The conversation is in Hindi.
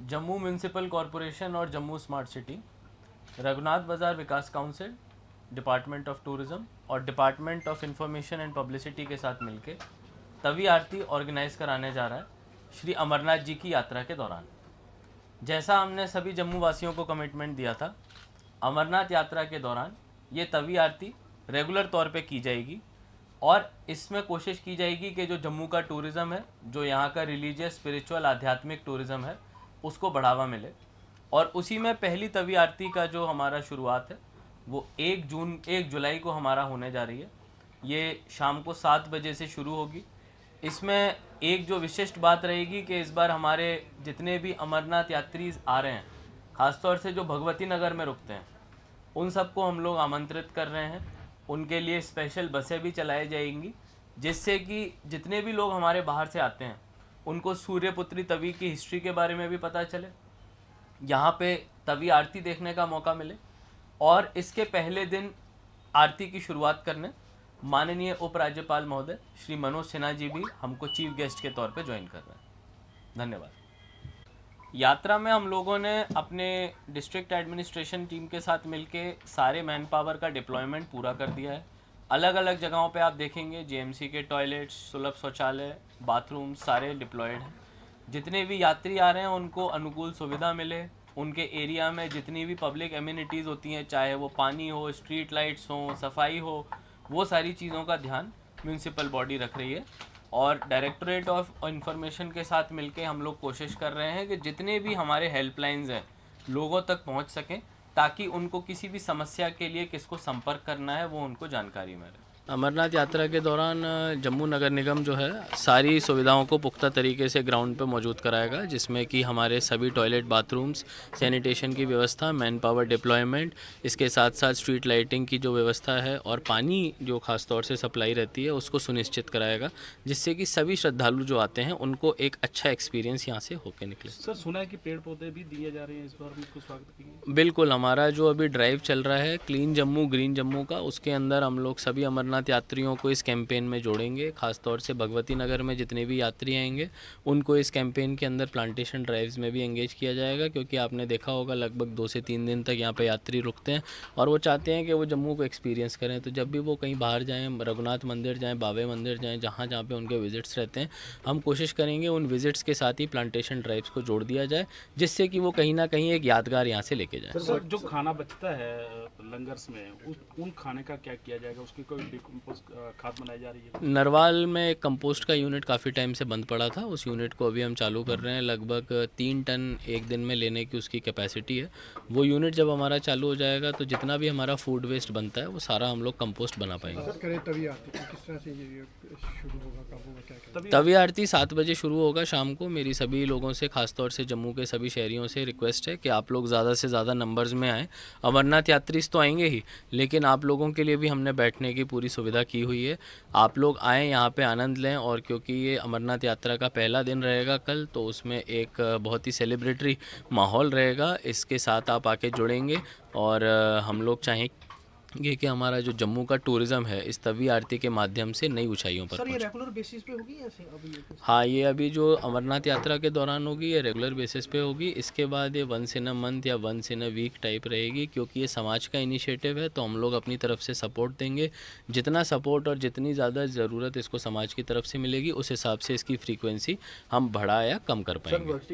जम्मू म्यूनिसिपल कॉरपोरेशन और जम्मू स्मार्ट सिटी, रघुनाथ बाज़ार विकास काउंसिल, डिपार्टमेंट ऑफ टूरिज़्म और department of information and publicity के साथ मिलके तवी आरती ऑर्गेनाइज़ कराने जा रहा है श्री अमरनाथ जी की यात्रा के दौरान। जैसा हमने सभी जम्मू वासियों को कमिटमेंट दिया था, अमरनाथ यात्रा के दौरान ये तवी आरती रेगुलर तौर पे की जाएगी और इसमें कोशिश की जाएगी कि जो जम्मू का टूरिज़्म है, जो यहाँ का रिलीजियस स्पिरिचुअल आध्यात्मिक टूरिज़्म है, उसको बढ़ावा मिले। और उसी में पहली तवी आरती का जो हमारा शुरुआत है वो 1 जुलाई को हमारा होने जा रही है। ये शाम को 7 बजे से शुरू होगी। इसमें एक जो विशिष्ट बात रहेगी कि इस बार हमारे जितने भी अमरनाथ यात्री आ रहे हैं, ख़ासतौर से जो भगवती नगर में रुकते हैं, उन सबको हम लोग आमंत्रित कर रहे हैं। उनके लिए स्पेशल बसें भी चलाई जाएंगी, जिससे कि जितने भी लोग हमारे बाहर से आते हैं उनको सूर्यपुत्री तवी की हिस्ट्री के बारे में भी पता चले, यहाँ पे तवी आरती देखने का मौका मिले। और इसके पहले दिन आरती की शुरुआत करने माननीय उपराज्यपाल महोदय श्री मनोज सिन्हा जी भी हमको चीफ गेस्ट के तौर पे ज्वाइन कर रहे हैं। धन्यवाद। यात्रा में हम लोगों ने अपने डिस्ट्रिक्ट एडमिनिस्ट्रेशन टीम के साथ मिलके सारे मैन पावर का डिप्लॉयमेंट पूरा कर दिया है। अलग अलग जगहों पे आप देखेंगे जेएमसी के टॉयलेट्स, सुलभ शौचालय, बाथरूम सारे डिप्लॉयड हैं। जितने भी यात्री आ रहे हैं उनको अनुकूल सुविधा मिले, उनके एरिया में जितनी भी पब्लिक एमिनिटीज़ होती हैं, चाहे वो पानी हो, स्ट्रीट लाइट्स हो, सफाई हो, वो सारी चीज़ों का ध्यान म्यूनिसिपल बॉडी रख रही है। और डायरेक्टरेट ऑफ इंफॉर्मेशन के साथ मिलके हम लोग कोशिश कर रहे हैं कि जितने भी हमारे हेल्पलाइंस हैं लोगों तक पहुंच सकें, ताकि उनको किसी भी समस्या के लिए किसको संपर्क करना है वो उनको जानकारी मिले। अमरनाथ यात्रा के दौरान जम्मू नगर निगम जो है सारी सुविधाओं को पुख्ता तरीके से ग्राउंड पे मौजूद कराएगा, जिसमें कि हमारे सभी टॉयलेट, बाथरूम्स, सैनिटेशन की व्यवस्था, मैन पावर डिप्लॉयमेंट, इसके साथ साथ स्ट्रीट लाइटिंग की जो व्यवस्था है और पानी जो खास तौर से सप्लाई रहती है उसको सुनिश्चित कराएगा, जिससे कि सभी श्रद्धालु जो आते हैं उनको एक अच्छा एक्सपीरियंस यहाँ से होकर निकले। सर, सुना है कि पेड़ पौधे भी दिए जा रहे हैं, इस बार भी उसको स्वागत करेंगे? बिल्कुल, हमारा जो अभी ड्राइव चल रहा है क्लीन जम्मू ग्रीन जम्मू का, उसके अंदर हम लोग सभी अमरनाथ यात्रियों को इस कैंपेन में जोड़ेंगे। खासतौर से भगवती नगर में जितने भी यात्री आएंगे उनको इस कैंपेन के अंदर प्लांटेशन ड्राइव्स में भी एंगेज किया जाएगा, क्योंकि आपने देखा होगा लगभग 2 से 3 दिन तक यहाँ पे यात्री रुकते हैं और वो चाहते हैं कि वो जम्मू को एक्सपीरियंस करें। तो जब भी वो कहीं बाहर जाएँ, रघुनाथ मंदिर जाएँ, बावे मंदिर जाएँ, जहाँ जहाँ पे उनके विजिट्स रहते हैं, हम कोशिश करेंगे उन विजिट्स के साथ ही प्लांटेशन ड्राइव्स को जोड़ दिया जाए, जिससे कि वो कहीं ना कहीं एक यादगार यहाँ से लेके जाएँ। सर, जो खाना बचता है लंगर्स में, उन खाने का क्या किया जाएगा? उसकी कोई डिकम्पोस्ट खाद बनाई जा रही है? नरवाल में एक कंपोस्ट का यूनिट काफ़ी टाइम से बंद पड़ा था, उस यूनिट को अभी हम चालू कर रहे हैं। लगभग 3 टन एक दिन में लेने की उसकी कैपेसिटी है। वो यूनिट जब हमारा चालू हो जाएगा तो जितना भी हमारा फूड वेस्ट बनता है वो सारा हम लोग कंपोस्ट बना पाएंगे। तवी आरती 7 बजे शुरू होगा शाम को। मेरी सभी लोगों से, खासतौर से जम्मू के सभी शहरियों से रिक्वेस्ट है कि आप लोग ज़्यादा से ज़्यादा नंबर्स में आएँ। अमरनाथ यात्री तो आएंगे ही, लेकिन आप लोगों के लिए भी हमने बैठने की पूरी सुविधा की हुई है। आप लोग आएँ, यहाँ पे आनंद लें। और क्योंकि ये अमरनाथ यात्रा का पहला दिन रहेगा कल, तो उसमें एक बहुत ही सेलिब्रेटरी माहौल रहेगा। इसके साथ आप आके जुड़ेंगे और हम लोग चाहें कि हमारा जो जम्मू का टूरिज़्म है इस तवी आरती के माध्यम से नई ऊंचाइयों पर। सर, ये रेगुलर बेसिस पे होगी या अभी? हाँ, ये अभी जो अमरनाथ यात्रा के दौरान होगी ये रेगुलर बेसिस पे होगी। इसके बाद ये वंस इन अ मंथ या once in a week type रहेगी, क्योंकि ये समाज का इनिशिएटिव है। तो हम लोग अपनी तरफ से सपोर्ट देंगे। जितना सपोर्ट और जितनी ज़्यादा ज़रूरत इसको समाज की तरफ से मिलेगी, उस हिसाब से इसकी फ्रीक्वेंसी हम बढ़ा या कम कर पाएंगे।